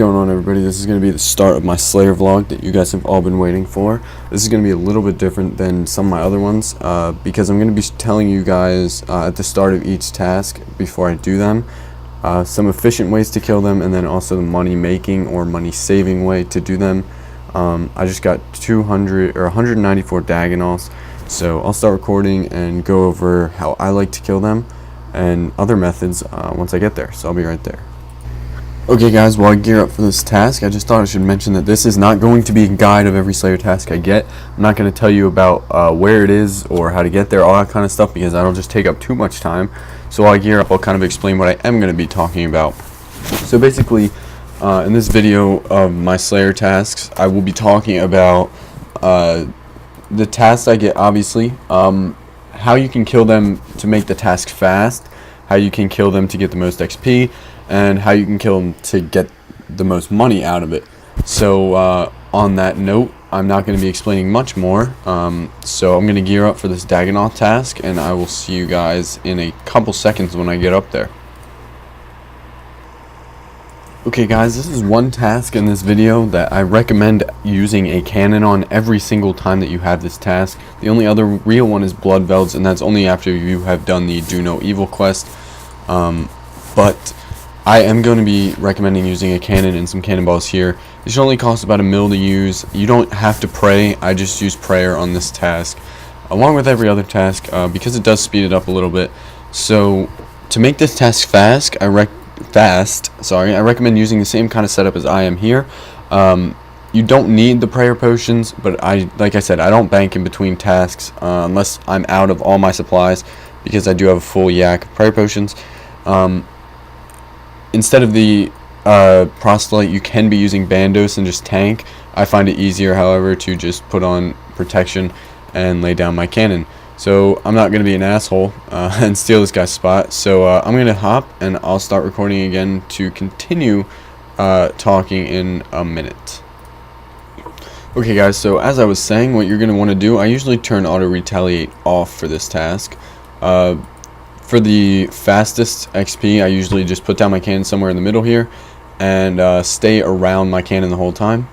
going on, everybody? This is going to be the start of my Slayer vlog that you guys have all been waiting for. This is going to be a little bit different than some of my other ones because I'm going to be telling you guys at the start of each task before I do them some efficient ways to kill them, and then also the money making or money saving way to do them. I just got 194 Dagonals, so I'll start recording and go over how I like to kill them and other methods once I get there, so I'll be right there. Okay guys, while I gear up for this task, I just thought I should mention that this is not going to be a guide of every Slayer task I get. I'm not going to tell you about where it is or how to get there, all that kind of stuff, because that'll just take up too much time. So while I gear up, I'll kind of explain what I am going to be talking about. So basically, in this video of my Slayer tasks, I will be talking about the tasks I get, obviously, how you can kill them to make the task fast, how you can kill them to get the most XP, and how you can kill them to get the most money out of it. So on that note, I'm not going to be explaining much more, so I'm going to gear up for this Dagonal task, and I will see you guys in a couple seconds when I get up there. Okay guys, this is one task in this video that I recommend using a cannon on every single time that you have this task. The only other real one is Blood Velds, and that's only after you have done the Do No Evil quest. But I am going to be recommending using a cannon and some cannonballs here. It should only cost about $1 mil to use. You don't have to pray. I just use prayer on this task, along with every other task, because it does speed it up a little bit. So to make this task fast, I recommend using the same kind of setup as I am here. You don't need the prayer potions, but like I said, I don't bank in between tasks unless I'm out of all my supplies, because I do have a full yak of prayer potions. Instead of the proselyte, you can be using Bandos and just tank. I find it easier, however, to just put on protection and lay down my cannon. So I'm not going to be an asshole and steal this guy's spot. So I'm going to hop and I'll start recording again to continue talking in a minute. Okay guys, so as I was saying, what you're going to want to do, I usually turn auto retaliate off for this task. For the fastest XP, I usually just put down my cannon somewhere in the middle here and stay around my cannon the whole time.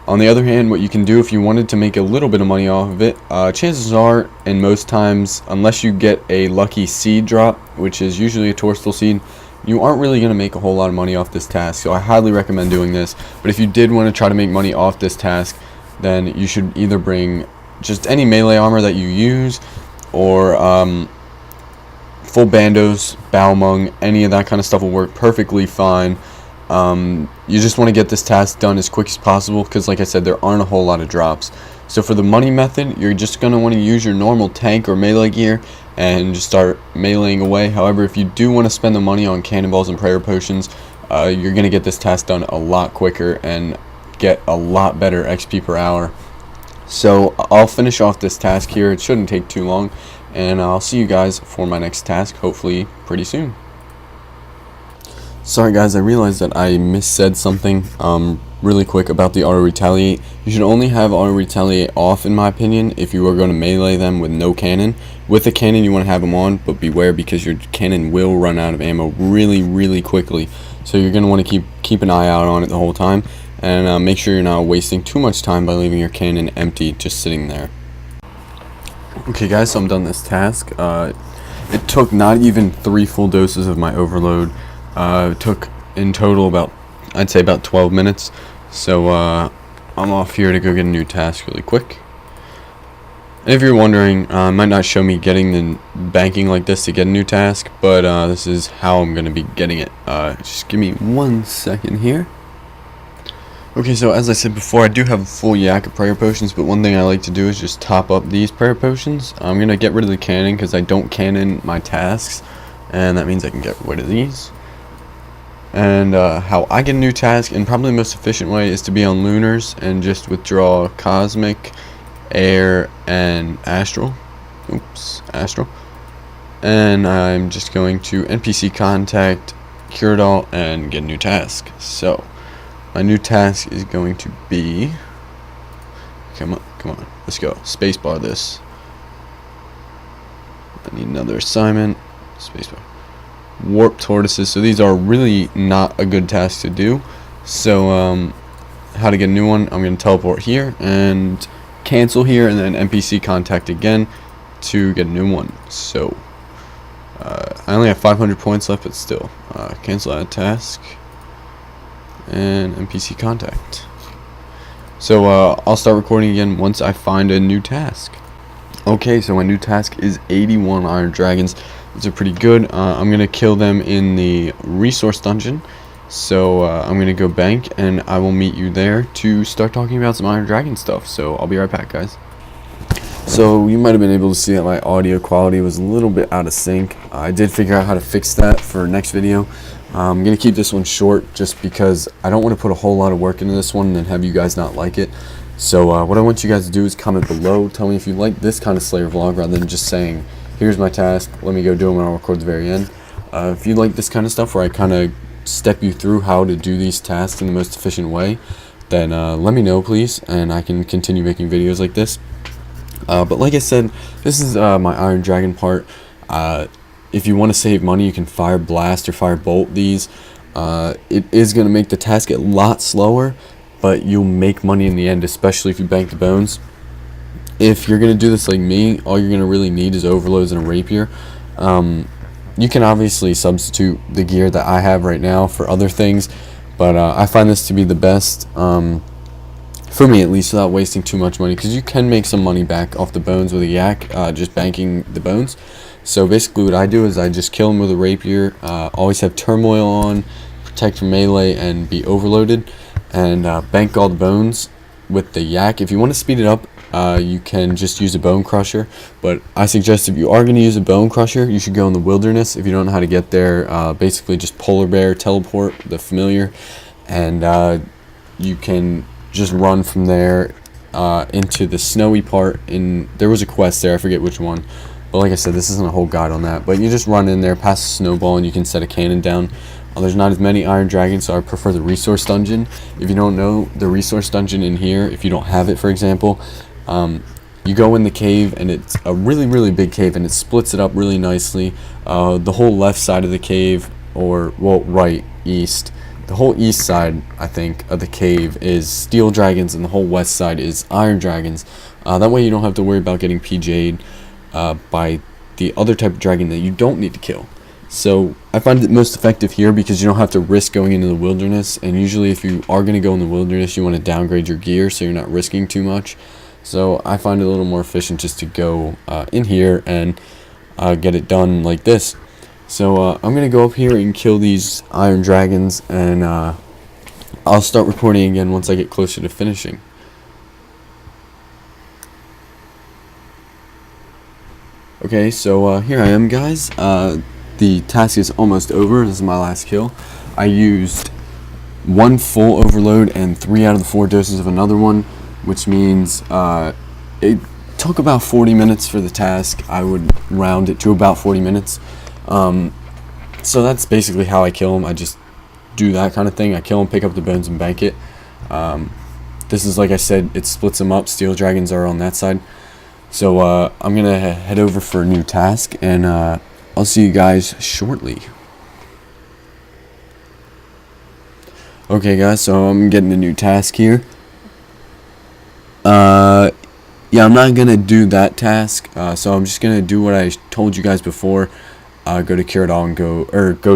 On the other hand, what you can do if you wanted to make a little bit of money off of it, chances are, and most times, unless you get a lucky seed drop, which is usually a Torstal seed, you aren't really going to make a whole lot of money off this task. So I highly recommend doing this. But if you did want to try to make money off this task, then you should either bring just any melee armor that you use, or full Bandos, Balmung, any of that kind of stuff will work perfectly fine. You just want to get this task done as quick as possible, because like I said, there aren't a whole lot of drops. So for the money method, you're just going to want to use your normal tank or melee gear and just start meleeing away. However, if you do want to spend the money on cannonballs and prayer potions, you're going to get this task done a lot quicker and get a lot better XP per hour. So I'll finish off this task here. It shouldn't take too long, and I'll see you guys for my next task, hopefully pretty soon. Sorry guys, I realized that I missaid something really quick about the auto retaliate. You should only have auto retaliate off, in my opinion, if you are going to melee them with no cannon. With a cannon you want to have them on, but beware, because your cannon will run out of ammo really quickly. So you're going to want to keep an eye out on it the whole time, and make sure you're not wasting too much time by leaving your cannon empty just sitting there. Okay guys, so I'm done this task. It took not even 3 full doses of my overload. It took in total about, I'd say about 12 minutes. So I'm off here to go get a new task really quick. And if you're wondering, it might not show me getting the banking like this to get a new task, but this is how I'm going to be getting it. Just give me 1 second here. Okay, so as I said before, I do have a full yak of prayer potions, but one thing I like to do is just top up these prayer potions. I'm going to get rid of the cannon because I don't cannon my tasks, and that means I can get rid of these. And how I get a new task, and probably the most efficient way, is to be on Lunars and just withdraw Cosmic, Air, and Astral. Astral. And I'm just going to NPC contact, cure it all, and get a new task. So my new task is going to be, come on, let's go, spacebar this. I need another assignment, spacebar. Warp tortoises, so these are really not a good task to do. So how to get a new one, I'm going to teleport here and cancel here, and then NPC contact again to get a new one. So I only have 500 points left, but still, cancel that task and NPC contact. So I'll start recording again once I find a new task. Okay, so my new task is 81 iron dragons. These are pretty good. I'm gonna kill them in the resource dungeon. So I'm gonna go bank, and I will meet you there to start talking about some iron dragon stuff. So I'll be right back, guys. So you might have been able to see that my audio quality was a little bit out of sync. I did figure out how to fix that for next video. I'm going to keep this one short just because I don't want to put a whole lot of work into this one and then have you guys not like it. So what I want you guys to do is comment below. Tell me if you like this kind of Slayer vlog rather than just saying, here's my task, let me go do them and I'll record the very end. If you like this kind of stuff where I kind of step you through how to do these tasks in the most efficient way, then let me know, please, and I can continue making videos like this. But like I said, this is my Iron Dragon part. If you want to save money, you can Fire Blast or Fire Bolt these. It is going to make the task a lot slower, but you'll make money in the end, especially if you bank the bones. If you're going to do this like me, all you're going to really need is overloads and a rapier. You can obviously substitute the gear that I have right now for other things, but I find this to be the best. For me at least, without wasting too much money, because you can make some money back off the bones with a yak, just banking the bones. So basically what I do is I just kill them with a rapier, always have turmoil on, protect from melee, and be overloaded, and bank all the bones with the yak. If you want to speed it up, you can just use a bone crusher, but I suggest if you are going to use a bone crusher, you should go in the wilderness. If you don't know how to get there, basically just polar bear teleport, the familiar, and you can just run from there into the snowy part. There was a quest there, I forget which one, but like I said, this isn't a whole guide on that, but you just run in there, pass a snowball, and you can set a cannon down. There's not as many iron dragons, so I prefer the resource dungeon. If you don't know the resource dungeon in here, if you don't have it, for example, you go in the cave, and it's a really big cave, and it splits it up really nicely. The whole left side of the cave, or well, right, east, the whole east side, I think, of the cave is steel dragons, and the whole west side is iron dragons. That way you don't have to worry about getting PJ'd by the other type of dragon that you don't need to kill. So I find it most effective here because you don't have to risk going into the wilderness, and usually if you are going to go in the wilderness, you want to downgrade your gear so you're not risking too much. So I find it a little more efficient just to go in here and get it done like this. So I'm going to go up here and kill these iron dragons, and I'll start recording again once I get closer to finishing. Okay, so here I am, guys. The task is almost over. This is my last kill. I used 1 full overload and 3 out of the 4 doses of another one, which means it took about 40 minutes for the task. I would round it to about 40 minutes. So that's basically how I kill them. I just do that kind of thing. I kill them, pick up the bones, and bank it. This is, like I said, it splits them up. Steel dragons are on that side. So I'm gonna head over for a new task, and I'll see you guys shortly. Okay, guys, so I'm getting a new task here. Yeah, I'm not gonna do that task, so I'm just gonna do what I told you guys before. Go to Kiradal and go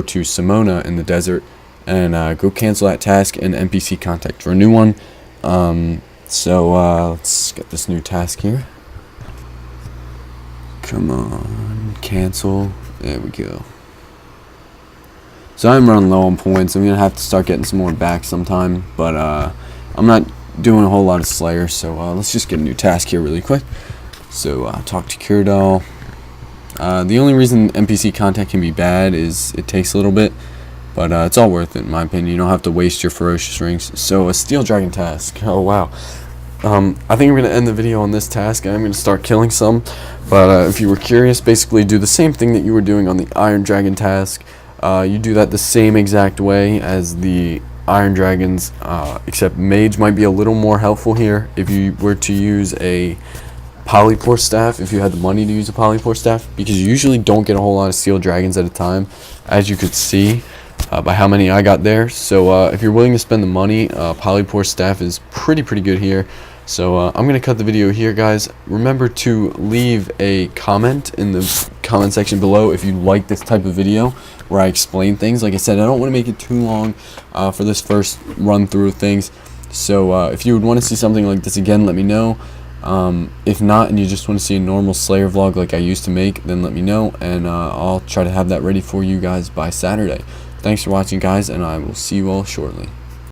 to Simona in the desert, and go cancel that task and NPC contact for a new one. So let's get this new task here. Come on, cancel. There we go. So I'm running low on points. I'm gonna have to start getting some more back sometime, but I'm not doing a whole lot of Slayer, so let's just get a new task here really quick. So talk to Kiradal. The only reason NPC contact can be bad is it takes a little bit, but it's all worth it in my opinion. You don't have to waste your ferocious rings. So a steel dragon task. Oh wow. I think I'm going to end the video on this task, and I'm going to start killing some. But if you were curious, basically do the same thing that you were doing on the Iron Dragon task. You do that the same exact way as the Iron Dragons, except Mage might be a little more helpful here. If you were to use a Polypore Staff, if you had the money to use a Polypore Staff, because you usually don't get a whole lot of Steel Dragons at a time, as you could see. by how many I got there. So if you're willing to spend the money, Polypore staff is pretty good here. So I'm gonna cut the video here, guys. Remember to leave a comment in the comment section below if you like this type of video where I explain things. Like I said, I don't want to make it too long for this first run through of things. So if you would want to see something like this again, let me know. If not, and you just want to see a normal Slayer vlog like I used to make, then let me know, and I'll try to have that ready for you guys by Saturday. Thanks for watching, guys, and I will see you all shortly.